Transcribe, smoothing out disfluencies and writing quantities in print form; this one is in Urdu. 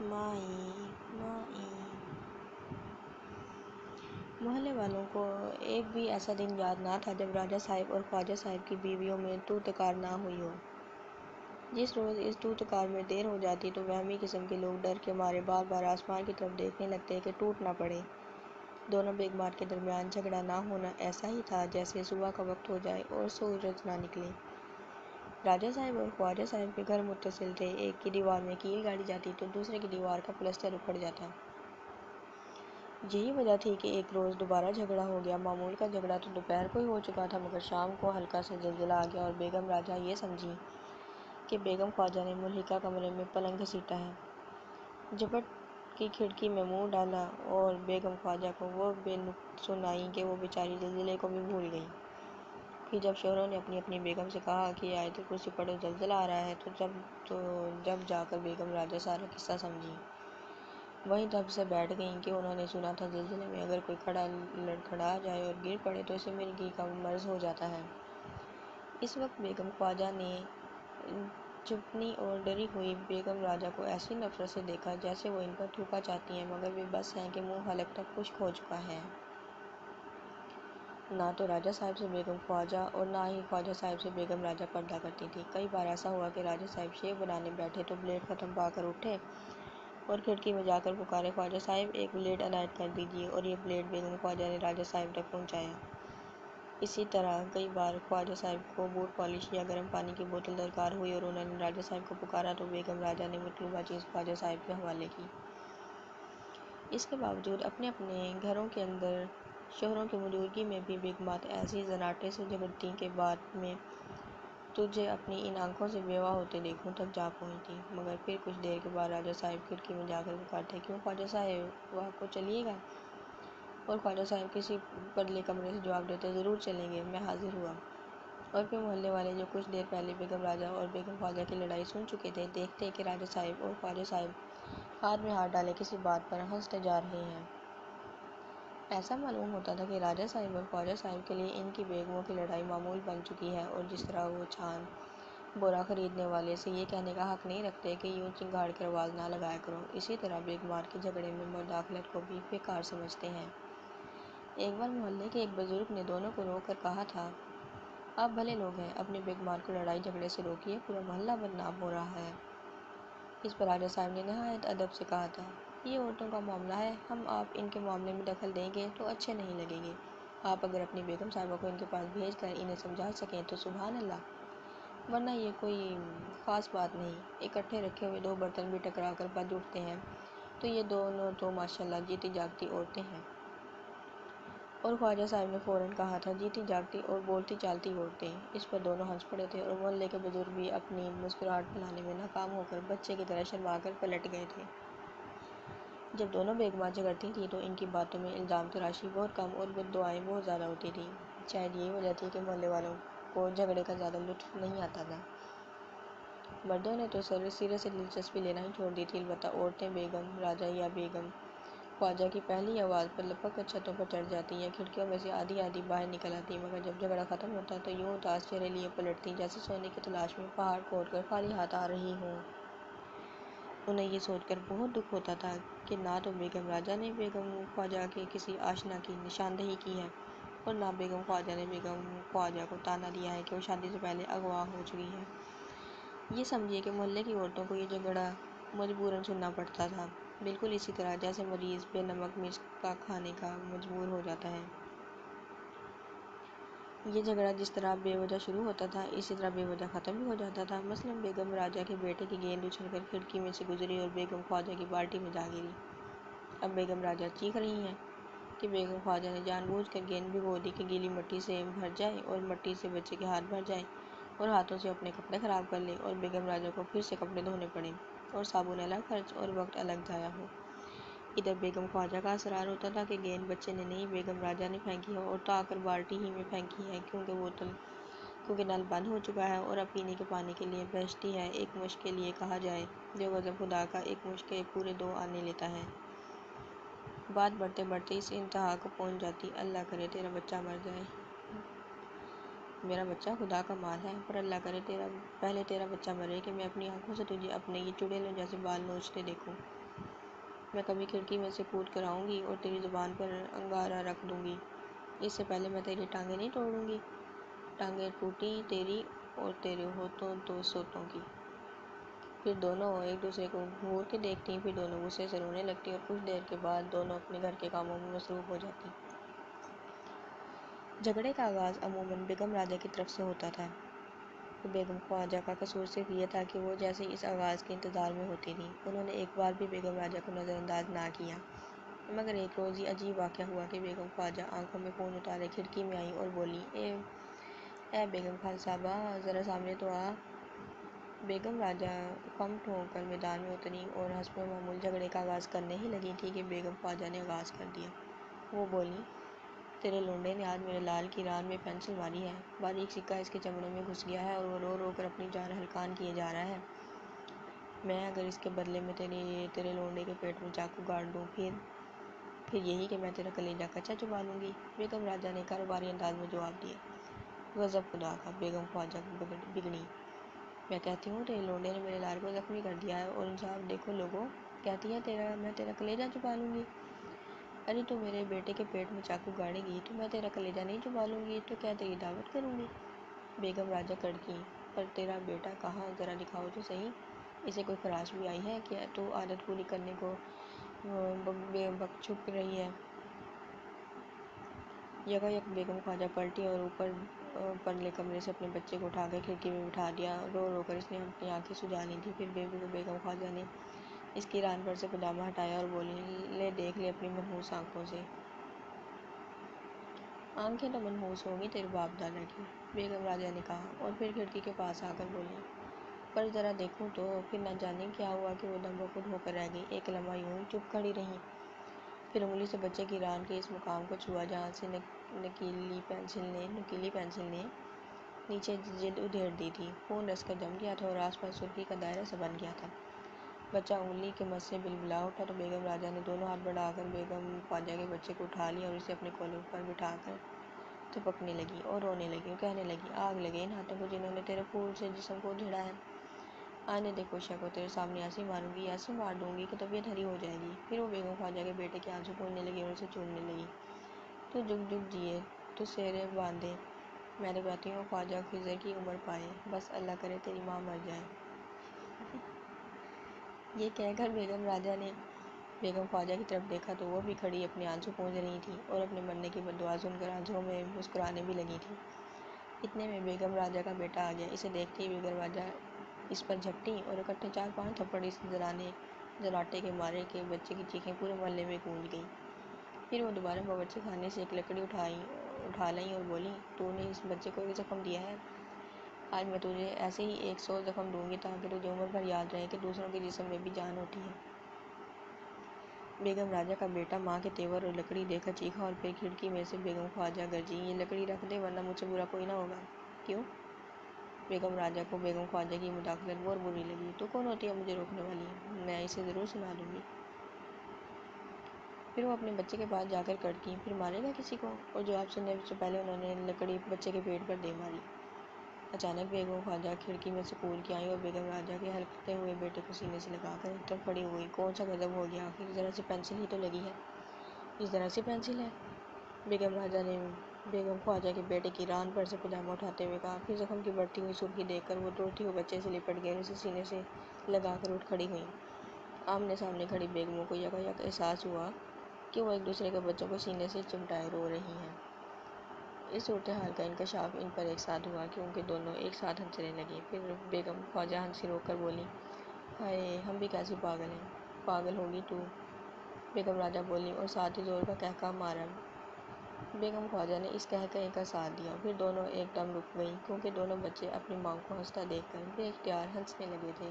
مائی مائی۔ محلے والوں کو ایک بھی ایسا دن یاد نہ تھا جب راجہ صاحب اور خواجہ صاحب کی بیویوں میں تو تکرار نہ ہوئی ہو۔ جس روز اس تو تکرار میں دیر ہو جاتی تو وہمی قسم کے لوگ ڈر کے مارے بار بار آسمان کی طرف دیکھنے لگتے کہ ٹوٹ نہ پڑے۔ دونوں بیگمات کے درمیان جھگڑا نہ ہونا ایسا ہی تھا جیسے صبح کا وقت ہو جائے اور سورج نہ نکلے۔ راجہ صاحب اور خواجہ صاحب کے گھر متصل تھے، ایک کی دیوار میں کیل گاڑی جاتی تو دوسرے کی دیوار کا پلستر اکھڑ جاتا۔ یہی وجہ تھی کہ ایک روز دوبارہ جھگڑا ہو گیا۔ معمول کا جھگڑا تو دوپہر کو ہی ہو چکا تھا، مگر شام کو ہلکا سا زلزلہ آ گیا اور بیگم راجہ یہ سمجھی کہ بیگم خواجہ نے ملحقہ کمرے میں پلنگ گھسیٹا ہے۔ جھپٹ کی کھڑکی میں منہ ڈالا اور بیگم خواجہ کو وہ بے نقط سنائی کہ وہ بیچاری زلزلے کو بھی بھول گئی۔ پھر جب شوہروں نے اپنی اپنی بیگم سے کہا کہ آیت الکرسی پڑھو زلزلہ آ رہا ہے تو جب جا کر بیگم راجہ سارا قصہ سمجھی۔ وہیں تب سے بیٹھ گئیں کہ انہوں نے سنا تھا زلزلے میں اگر کوئی کھڑا لڑکھڑا جائے اور گر پڑے تو اسے مرگی کا مرض ہو جاتا ہے۔ اس وقت بیگم خواجہ نے جھپنی اور ڈری ہوئی بیگم راجہ کو ایسی نفرت سے دیکھا جیسے وہ ان پر تھوکا چاہتی ہیں مگر وہ بس ہیں کہ منہ حلق تک خشک ہو چکا ہے۔ نہ تو راجہ صاحب سے بیگم خواجہ اور نہ ہی خواجہ صاحب سے بیگم راجہ پردہ کرتی تھی۔ کئی بار ایسا ہوا کہ راجہ صاحب شیو بنانے بیٹھے تو بلیڈ ختم پا کر اٹھے اور کھڑکی میں جا کر پکارے، خواجہ صاحب ایک بلیڈ عنایت کر دیجیے، اور یہ بلیڈ بیگم خواجہ نے راجہ صاحب تک پہنچایا۔ اسی طرح کئی بار خواجہ صاحب کو بوٹ پالش یا گرم پانی کی بوتل درکار ہوئی اور انہوں نے راجہ صاحب کو پکارا تو بیگم راجہ نے مطلوبہ چیز خواجہ صاحب کے حوالے کی۔ اس کے باوجود اپنے اپنے گھروں کے اندر شوہروں کی موجودگی میں بھی بیگمات ایسی زناٹے سے جھگڑتیں کہ بعد میں تجھے اپنی ان آنکھوں سے بیوہ ہوتے دیکھوں تک جا پہنچتی۔ مگر پھر کچھ دیر کے بعد راجہ صاحب کھڑکی میں جا کر پکارتے، کیوں خواجہ صاحب واہ کو چلیے گا؟ اور خواجہ صاحب کسی پرلے کمرے سے جواب دیتے، ضرور چلیں گے، میں حاضر ہوا۔ اور پھر محلے والے جو کچھ دیر پہلے بیگم راجہ اور بیگم خواجہ کی لڑائی سن چکے تھے دیکھتے کہ راجہ صاحب اور خواجہ صاحب ہاتھ میں ہاتھ ڈالے کسی بات پر ہنستے جا رہے ہیں۔ ایسا معلوم ہوتا تھا کہ راجہ صاحب اور خواجہ صاحب کے لیے ان کی بیگموں کی لڑائی معمول بن چکی ہے، اور جس طرح وہ چھان بورا خریدنے والے سے یہ کہنے کا حق نہیں رکھتے کہ یوں چنگھاڑ کر آواز نہ لگایا کرو، اسی طرح بیگمات کے جھگڑے میں مداخلت کو بھی بیکار سمجھتے ہیں۔ ایک بار محلے کے ایک بزرگ نے دونوں کو روک کر کہا تھا، آپ بھلے لوگ ہیں، اپنی بیگمات کو لڑائی جھگڑے سے روکیے، پورا محلہ بدنام ہو رہا ہے۔ اس پر راجہ صاحب نے نہایت ادب سے کہا تھا، یہ عورتوں کا معاملہ ہے، ہم آپ ان کے معاملے میں دخل دیں گے تو اچھے نہیں لگیں گے۔ آپ اگر اپنی بیگم صاحبہ کو ان کے پاس بھیج کر انہیں سمجھا سکیں تو سبحان اللہ، ورنہ یہ کوئی خاص بات نہیں۔ اکٹھے رکھے ہوئے دو برتن بھی ٹکرا کر بج اٹھتے ہیں تو یہ دونوں تو ماشاءاللہ جیتی جاگتی عورتیں ہیں۔ اور خواجہ صاحب نے فوراً کہا تھا، جیتی جاگتی اور بولتی چالتی عورتیں۔ اس پر دونوں ہنس پڑے تھے اور محلے کے بزرگ بھی اپنی مسکراہٹ پھیلانے میں ناکام ہو کر بچے کی طرح شرما کر پلٹ گئے تھے۔ جب دونوں بیگمات جھگڑتی تھیں تو ان کی باتوں میں الزام تراشی بہت کم اور بد دعائیں بہت زیادہ ہوتی تھیں۔ شاید یہی وجہ تھی کہ محلے والوں کو جھگڑے کا زیادہ لطف نہیں آتا تھا۔ مردوں نے تو سرے سے دلچسپی لینا ہی چھوڑ دی تھی، البتہ عورتیں بیگم راجہ یا بیگم خواجہ کی پہلی آواز پر لپک کر چھتوں پر چڑھ جاتی یا کھڑکیوں میں سے آدھی آدھی باہر نکل آتی، مگر جب جھگڑا ختم ہوتا تو یوں اداس چہرے لیے پلٹتی جیسے سونے کی تلاش میں پہاڑ کھود کر خالی ہاتھ آ رہی ہوں۔ انہیں یہ سوچ کر بہت دکھ ہوتا تھا کہ نہ تو بیگم راجہ نے بیگم خواجہ کے کسی آشنا کی نشاندہی کی ہے اور نہ بیگم خواجہ نے بیگم خواجہ کو طعنہ دیا ہے کہ وہ شادی سے پہلے اغوا ہو چکی ہے۔ یہ سمجھیے کہ محلے کی عورتوں کو یہ جھگڑا مجبوراً سننا پڑتا تھا، بالکل اسی طرح جیسے مریض بے نمک مرچ کا کھانے کا مجبور ہو جاتا ہے۔ یہ جھگڑا جس طرح بے وجہ شروع ہوتا تھا اسی طرح بے وجہ ختم بھی ہو جاتا تھا۔ مثلاً بیگم راجہ کے بیٹے کی گیند اچھل کر کھڑکی میں سے گزری اور بیگم خواجہ کی بالٹی میں جا گری۔ اب بیگم راجہ چیخ رہی ہیں کہ بیگم خواجہ نے جان بوجھ کر گیند بھگو دی کہ گیلی مٹی سے بھر جائے اور مٹی سے بچے کے ہاتھ بھر جائیں اور ہاتھوں سے اپنے کپڑے خراب کر لے، اور بیگم راجہ کو پھر سے کپڑے دھونے پڑیں اور صابن الگ خرچ اور وقت الگ ضائع ہو۔ ادھر بیگم خواجہ کا اصرار ہوتا تھا کہ گیند بچے نے نہیں بیگم راجہ نے پھینکی ہے اور تو آ کر بالٹی ہی میں پھینکی ہے، کیونکہ نل بند ہو چکا ہے اور اب پینے کے پانی کے لیے بہشتی ہے۔ ایک مشق کے لیے کہا جائے جو غضب خدا کا، ایک مشق کے پورے 2 آنے لیتا ہے۔ بات بڑھتے بڑھتے اس انتہا کو پہنچ جاتی، اللہ کرے تیرا بچہ مر جائے۔ میرا بچہ خدا کا مال ہے، پر اللہ کرے پہلے تیرا بچہ مرے کہ میں اپنی آنکھوں سے تجھے اپنے یہ چڑیلوں جیسے بال نوچتے دیکھوں۔ میں کبھی کھڑکی میں سے کود کر آؤں گی اور تیری زبان پر انگارہ رکھ دوں گی، اس سے پہلے میں تیری ٹانگیں نہیں توڑوں گی۔ ٹانگیں ٹوٹی تیری اور تیرے ہوتوں دو سوتوں کی۔ پھر دونوں ایک دوسرے کو گھور کے دیکھتی، پھر دونوں غصے سے رونے لگتی اور کچھ دیر کے بعد دونوں اپنے گھر کے کاموں میں مصروف ہو جاتی۔ جھگڑے کا آغاز عموماً بیگم راجہ کی طرف سے ہوتا تھا۔ بیگم خواجہ کا قصور صرف یہ تھا کہ وہ جیسے اس آغاز کے انتظار میں ہوتی تھیں۔ انہوں نے ایک بار بھی بیگم راجہ کو نظر انداز نہ کیا، مگر ایک روز یہ عجیب واقعہ ہوا کہ بیگم خواجہ آنکھوں میں خون اتارے کھڑکی میں آئیں اور بولیں، اے بیگم خان صاحبہ، ذرا سامنے تو آ۔ بیگم راجہ خم ٹھونک کر میدان میں اتریں اور حسب معمول جھگڑے کا آغاز کرنے ہی لگی تھیں کہ بیگم خواجہ نے آغاز کر دیا۔ وہ بولیں، تیرے لونڈے نے آج میرے لال کی ران میں پینسل ماری ہے، باریک سکہ اس کے چمڑے میں گھس گیا ہے اور وہ رو رو کر اپنی جان ہلکان کیے جا رہا ہے۔ میں اگر اس کے بدلے میں تیرے لونڈے کے پیٹ میں چاقو گاڑ دوں، پھر یہی کہ میں تیرا کلیجہ کچا چبا لوں گی۔ بیگم راجہ نے کاروباری انداز میں جواب دیا۔ غضب خدا کا! بیگم خواجہ بگڑیں۔ میں کہتی ہوں تیرے لونڈے نے میرے لال کو زخمی کر دیا ہے اور انصاف دیکھو لوگو، کہتی ہے میں تیرا کلیجہ چبا لوں گی۔ ارے تو میرے بیٹے کے پیٹ میں چاقو گاڑے گی تو میں تیرا کلیجہ نہیں چبا لوں گی تو کیا تیری دعوت کروں گی؟ بیگم راجہ کڑکیں، پر تیرا بیٹا کہاں، ذرا دکھاؤ تو صحیح، اسے کوئی خراش بھی آئی ہے کہ تو عادت پوری کرنے کو بے بک چھپ رہی ہے؟ یکایک بیگم خواجہ پلٹی اور اوپر پرلے کمرے سے اپنے بچے کو اٹھا کر کھڑکی میں بٹھا دیا۔ رو رو کر اس نے اپنی آنکھیں سجا لی تھیں۔ پھر بیگم خواجہ نے اس کی ران پر سے پاجامہ ہٹایا اور بولی، لے دیکھ لے اپنی منحوس آنکھوں سے۔ آنکھیں تو منحوس ہوں گی تیرے باپ دادا کی، بیگم راجہ نے کہا اور پھر کھڑکی کے پاس آ کر بولی، پر ذرا دیکھوں تو۔ پھر نہ جانے کیا ہوا کہ وہ دم بخود ہو کر رہ گئی، ایک لمحہ یوں ہی چپ کھڑی رہیں، پھر انگلی سے بچے کی ران کے اس مقام کو چھوا جہاں سے نکیلی پینسل نے نیچے جلد ادھیڑ دی تھی۔ خون رس کر جم گیا تھا اور آس پاس سرخی کا دائرہ سا بن گیا تھا۔ بچہ انگلی کے مس سے بلبلا اٹھا تو بیگم راجہ نے دونوں ہاتھ بڑھا کر بیگم خواجہ کے بچے کو اٹھا لیا اور اسے اپنے کولر پر بٹھا کر تھپکنے لگی اور رونے لگی اور کہنے لگی، آگ لگے ان ہاتھوں کو جنہوں نے تیرے پھول سے جسم کو ادھیڑا ہے۔ آنے دے کوشا کو، تیرے سامنے ایسی ماروں گی، ایسی مار دوں گی کہ طبیعت ہری ہو جائے گی۔ پھر وہ بیگم خواجہ کے بیٹے کے آنسو پوچھنے لگی اور اسے چومنے لگی۔ تو جگ جگ جیے، تو سیرے باندھے، میں تو کہتی ہوں خواجہ خضر کی عمر پائے، بس اللہ کرے تیری ماں مر جائے۔ یہ کہہ کر بیگم راجہ نے بیگم خواجہ کی طرف دیکھا تو وہ بھی کھڑی اپنے آنسو پونچھ رہی تھیں اور اپنے مرنے کی بد دعا سن کر آنسوؤں میں مسکرانے بھی لگی تھیں۔ اتنے میں بیگم راجہ کا بیٹا آ گیا۔ اسے دیکھتے ہی بیگم راجہ اس پر جھپٹیں اور اکٹھے 4-5 تھپڑ اس زناٹے کے مارے کہ بچے کی چیخیں پورے محلے میں گونج گئیں۔ پھر وہ دوبارہ باورچی خانے سے ایک لکڑی اٹھا لائیں اور بولیں، تو نے اس بچے کو ایک زخم دیا ہے، آج میں تجھے ایسے ہی 100 زخم دوں گی تاکہ تجھے عمر بھر یاد رہے کہ دوسروں کے جسم میں بھی جان ہوتی ہے۔ بیگم راجہ کا بیٹا ماں کے تیور اور لکڑی دیکھ کر چیخا اور پھر کھڑکی میں سے بیگم خواجہ گرجیں، یہ لکڑی رکھ دے ورنہ مجھ سے برا کوئی نہ ہوگا۔ کیوں؟ بیگم راجہ کو بیگم خواجہ کی مداخلت بور بری لگی۔ تو کون ہوتی ہے مجھے روکنے والی؟ میں اسے ضرور سنا دوں گی۔ پھر وہ اپنے بچے کے پاس جا کر کڑکیں، پھر مارے گا کسی کو؟ اور جواب سننے سے پہلے انہوں نے لکڑی بچے کے پیٹ پر دے ماری۔ اچانک بیگم خواجہ کھڑکی میں سے کود کے آئیں اور بیگم راجہ کے ہلکتے ہوئے بیٹے کو سینے سے لگا کر ایک طرف کھڑی ہو گئیں۔ کون سا غضب ہو گیا آخر، ذرا سی پینسل ہی تو لگی ہے۔ یہ ذرا سی پینسل ہے؟ بیگم راجہ نے بیگم خواجہ کے بیٹے کی ران پر سے پاجامہ اٹھاتے ہوئے کہا۔ پھر زخم کی بڑھتی ہوئی سرخی دیکھ کر وہ روتے ہوئے بچے سے لپٹ گئیں اور اسے سینے سے لگا کر اٹھ کھڑی ہوئیں۔ آمنے سامنے کھڑی بیگموں کو یکایک احساس ہوا کہ وہ ایک دوسرے کے بچوں کو سینے سے چمٹائے رو رہی ہیں۔ اس صورتحال کا انکشاف ان پر ایک ساتھ ہوا کیونکہ دونوں ایک ساتھ ہنسنے لگیں۔ پھر بیگم خواجہ ہنسی روک کر بولیں، ہائے ہم بھی کیسی پاگل ہیں۔ پاگل ہوگی تو، بیگم راجہ بولیں اور ساتھ ہی زور کا قہقہہ مارا۔ بیگم خواجہ نے اس قہقہے کا ساتھ دیا۔ پھر دونوں ایک دم رک گئیں کیونکہ دونوں بچے اپنی ماں کو ہنستا دیکھ کر بے اختیار ہنسنے لگے تھے۔